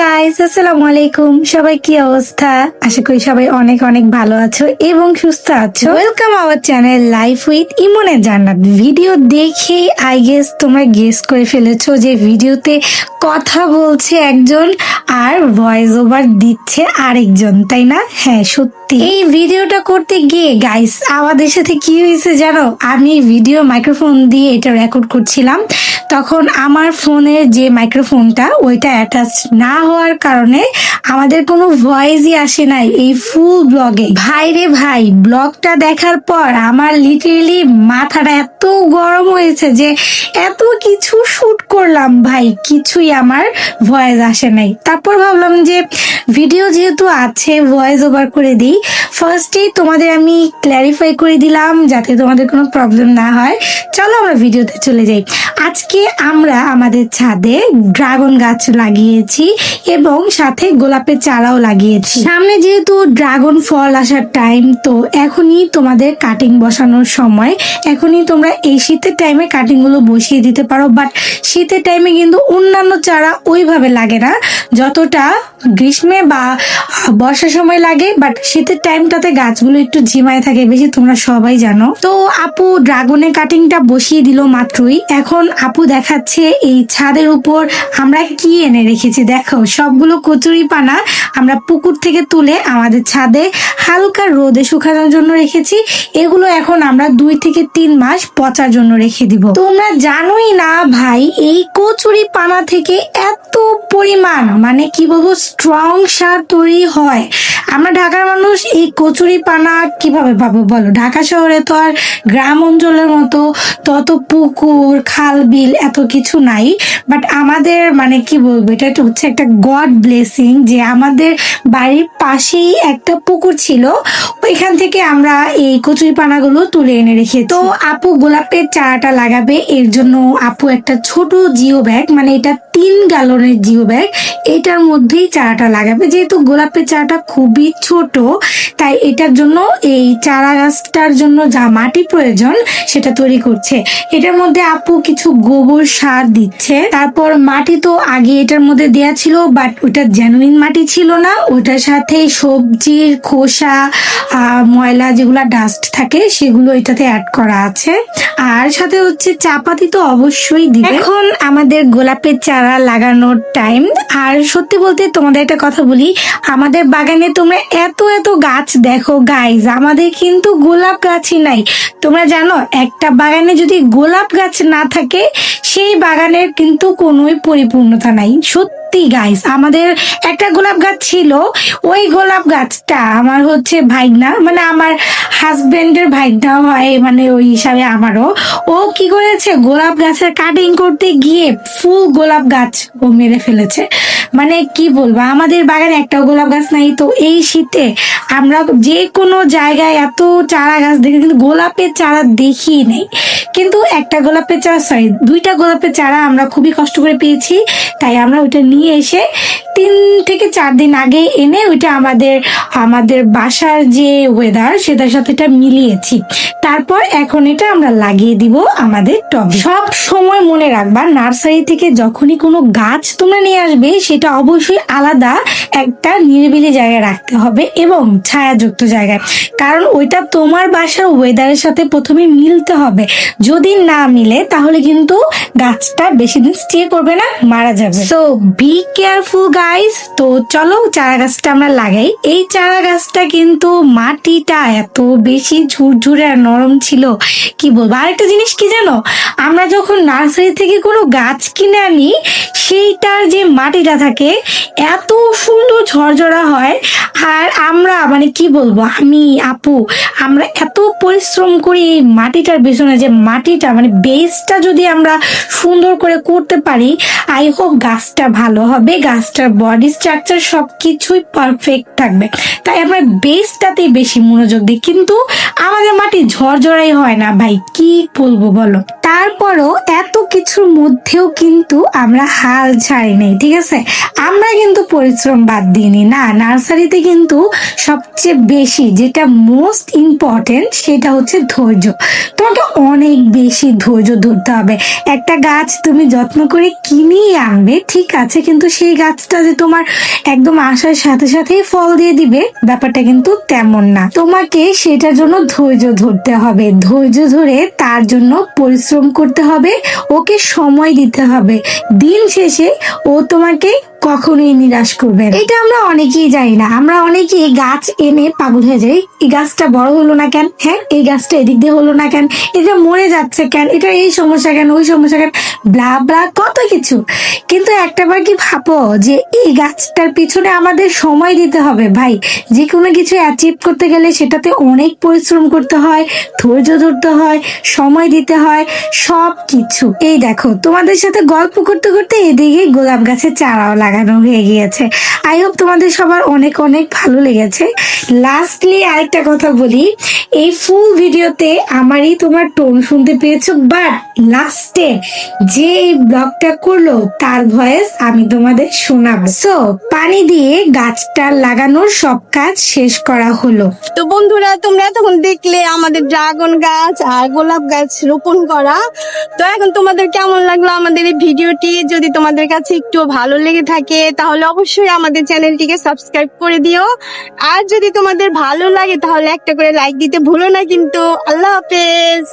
Guys, আসসালামু আলাইকুম। সবাই কি অবস্থা? আশা করি সবাই অনেক অনেক ভালো আছো এবং সুস্থ আছো। Welcome our channel life with ইমনের জান্নাত। ভিডিও দেখে আই গেস তোমরা গেস করে ফেলেছো যে ভিডিওতে কথা বলছে একজন আর ভয়েস ওভার দিচ্ছে আরেকজন, তাই না? হ্যাঁ, সত্যি এই ভিডিওটা করতে গিয়ে গাইস আমাদের সাথে কি হয়েছে জানো? আমি ভিডিও মাইক্রোফোন দিয়ে এটা রেকর্ড করছিলাম, তখন আমার ফোনের যে মাইক্রোফোনটা ওইটা অ্যাটাচ না হওয়ার কারণে আমাদের কোনো ভয়েসই আসে নাই এই ফুল ব্লগে। ভাই রে ভাই, ব্লগটা দেখার পর আমার লিটারেলি মাথাটা এত গরম হয়েছে যে এত কিছু শুট করলাম ভাই, কিছুই আমার ভয়েস আসে নাই। তারপর ভাবলাম যে ভিডিও যেহেতু আছে ভয়েস ওভার করে দিই। ফার্স্টেই তোমাদের আমি ক্ল্যারিফাই করে দিলাম যাতে তোমাদের কোনো প্রবলেম না হয়। চলো আমরা ভিডিওতে চলে যাই। আজকে আমরা আমাদের ছাদে ড্রাগন গাছ লাগিয়েছি এবং সাথে গোলাপের চারাও লাগিয়েছি। সামনে যেহেতু ড্রাগন ফল আসার টাইম, তো এখনই তোমাদের কাটিং বসানোর সময়। এখনই তোমরা এই শীতের টাইমে কাটিং গুলো বসিয়ে দিতে পারো, বাট শীতের টাইমে কিন্তু অন্যান্য চারা ওইভাবে লাগে না যতটা গ্রীষ্মে বা বর্ষার সময় লাগে। বাট শীতের টাইমটাতে গাছগুলো একটু ঝিমায় থাকে বেশি, তোমরা সবাই জানো। তো আপু ড্রাগনের কাটিংটা বসিয়ে দিল মাত্রই। এখন আপু দেখাচ্ছে এই ছাদের উপর আমরা কি এনে রেখেছি। দেখো, সবগুলো কচুরি পানা আমরা পুকুর থেকে তুলে আমাদের ছাদে হালকা রোদে শুকানোর জন্য রেখেছি। এগুলো এখন আমরা 2 থেকে 3 মাস পচার জন্য রেখে দিব। তোমরা জানোই না ভাই, এই কচুরি পানা থেকে এত পরিমাণ মানে কি বলবো স্ট্রং সার তৈরি হয়। আমরা ঢাকার মানুষ এই কচুরি পানা কিভাবে পাবো বলো? ঢাকা শহরে তো আর গ্রাম অঞ্চলের মতো তত পুকুর খাল বিল এত কিছু নাই। বাট আমাদের মানে কি বলবো, এটা হচ্ছে একটা গড ব্লেসিং যে আমাদের বাড়ির পাশেই একটা পুকুর ছিল, ওইখান থেকে আমরা এই কচুরি পানাগুলো তুলে এনে রেখেছি। তো আপু গোলাপের চারাটা লাগাবে, এর জন্য আপু একটা ছোট জিও ব্যাগ, মানে এটা 3 গ্যালনের জিও ব্যাগ, এটার মধ্যেই চারাটা লাগাবে। যেহেতু গোলাপের চারাটা খুবই ছোট, তাই এটার জন্য এই চারা গাছটার জন্য যা মাটি প্রয়োজন সেটা তৈরি করছে। এটার মধ্যে আপু কিছু গোবর সার দিচ্ছে। তারপর মাটি তো আগে এটার মধ্যে দেয়া ছিল, বাট ওটা জেনুইন মাটি ছিল না, ওটার সাথে সবজির খোসা ময়লা যেগুলা ডাস্ট থাকে সেগুলো এটাতে অ্যাড করা আছে। আর সাথে হচ্ছে চাপাতি তো অবশ্যই দিবে। এখন আমাদের গোলাপের চারা লাগানোর টাইম। আর সত্যি বলতে তোমাদের একটা কথা বলি, আমাদের বাগানে তোমরা এত এত গাছ দেখো গাইজ, আমাদের কিন্তু গোলাপ গাছই নাই। তোমরা জানো, একটা বাগানে যদি গোলাপ গাছ না থাকে সেই বাগানের কিন্তু কোনোই পরিপূর্ণতা নাই। সত্যি গাইস, আমাদের একটা গোলাপ গাছ ছিল, ওই গোলাপ গাছটা আমার হচ্ছে ভাইগনা, মানে আমার হাজবেন্ডের ভাইগনা হয়, মানে ওই হিসাবে আমারও। ও কি করেছে, গোলাপ গাছের কাটিং করতে গিয়ে ফুল গোলাপ গাছ ও মেরে ফেলেছে। মানে কি বলবো, আমাদের বাগানে একটাও গোলাপ গাছ নাই। তো এই শীতে আমরা যে কোনো জায়গায় এত চারা গাছ দেখে কিন্তু গোলাপের চারা দেখি নেই। কিন্তু একটা গোলাপের চারা, সরি 2টা গোলাপের চারা আমরা খুবই কষ্ট করে পেয়েছি, তাই আমরা ওইটা নিয়ে এসে 3 থেকে 4 দিন আগে এনে ওইটা আমাদের বাসার যে ওয়েদার সেটার সাথে এটা মিলিয়েছি। তারপর এখন এটা আমরা লাগিয়ে দিব আমাদের টবে। সব সময় মনে রাখবা, নার্সারি থেকে যখনই কোনো গাছ তোমরা নিয়ে আসবে সেটা অবশ্যই আলাদা একটা নিরিবিলি জায়গায় রাখতে হবে এবং ছায়াযুক্ত জায়গায়, কারণ ওইটা তোমার বাসার ওয়েদারের সাথে প্রথমে মিলতে হবে। যদি না মিলে তাহলে কিন্তু গাছটা বেশি দিন স্টে করবে না, মারা যাবে। So be careful guys. তো চলো চারা গাছটা আমরা লাগাই। এই চারা গাছটা কিন্তু মাটিটা এত বেশি ঝুরঝুরে আর নরম ছিল, কি বলবো। আরেকটা জিনিস কি জানো, আমরা যখন নার্সারি থেকে কোনো গাছ কিনে আনি সেইটার যে মাটিটা থাকে এত সুন্দর ঝরঝরা হয়। আর আমরা মানে কি বলবো, আমি আপু আমরা এত পরিশ্রম করি এই মাটিটার পেছনে, যে মাটিটা মানে বেসটা যদি আমরা সুন্দর করে করতে পারি, আই হোপ গাছটা ভালো হবে, গাছটার বডি স্ট্রাকচার সবকিছুই পারফেক্ট থাকবে। তাই আমরা বেসটাতেই বেশি মনোযোগ দিই, কিন্তু আমাদের মাটি ঝরঝরাই হয় না ভাই, কি বলবো বলো। তারপরও এত সবকিছুর মধ্যেও কিন্তু আমরা হাল ছাড়ি নাই, ঠিক আছে? আমরা কিন্তু পরিশ্রম বাদ দিইনি না। নার্সারিতে কিন্তু সবচেয়ে বেশি যেটা মোস্ট ইম্পর্টেন্ট সেটা হচ্ছে ধৈর্য। তোমাকে অনেক বেশি ধৈর্য ধরতে হবে। একটা গাছ তুমি যত্ন করে কিনেই আনবে, ঠিক আছে, কিন্তু সেই গাছটা যে তোমার একদম আসার সাথে সাথেই ফল দিয়ে দিবে, ব্যাপারটা কিন্তু তেমন না। তোমাকে সেটার জন্য ধৈর্য ধরতে হবে, ধৈর্য ধরে তার জন্য পরিশ্রম করতে হবে, ওকে সময় দিতে হবে। দিন শেষে ও তোমাকে কখনোই নিরাশ করবে না। এটা আমরা অনেকেই জানি না। আমরা অনেকেই গাছ এনে পাগল হয়ে যাই, এই গাছটা বড় হলো না কেন, হ্যাঁ এই গাছটা এদিক দিয়ে হলো না কেন, এটা মরে যাচ্ছে কেন, এটা এই সমস্যা কেন, ওই সমস্যা কেন, ব্লা ব্লা কত কিছু। কিন্তু একটাবার কি ভাবো যে এই গাছটার পিছনে আমাদের সময় দিতে হবে ভাই। যে কোনো কিছু অ্যাচিভ করতে গেলে সেটাতে অনেক পরিশ্রম করতে হয়, ধৈর্য ধরতে হয়, সময় দিতে হয়, সব কিছু। এই দেখো তোমাদের সাথে গল্প করতে করতে এদিকে গোলাপ গাছের চারাও লাগানো হয়ে গিয়েছে। আই হোপ তোমাদের সবার অনেক অনেক ভালো লেগেছে। লাস্টলি আরেকটা কথা বলি, এই ফুল ভিডিওতে আমারই তোমার টোন শুনতে পেয়েছো, বাট লাস্টে যে এই ব্লগটা করলো তার ভয়েস আমি তোমাদের শোনাবো। সো পানি দিয়ে গাছটা লাগানোর সব কাজ শেষ করা হলো। তো বন্ধুরা, তোমরা তখন দেখলে আমাদের ড্রাগন গাছ আর গোলাপ গাছ রোপণ করা। তো এখন তোমাদের কেমন লাগলো আমাদের এই ভিডিওটি? যদি তোমাদের কাছে একটু ভালো লেগে থাকে তাহলে অবশ্যই আমাদের চ্যানেলটিকে সাবস্ক্রাইব করে দিও। আর যদি তোমাদের ভালো লাগে তাহলে একটা করে লাইক দিতে ভুলো না কিন্তু। আল্লাহ হাফেজ।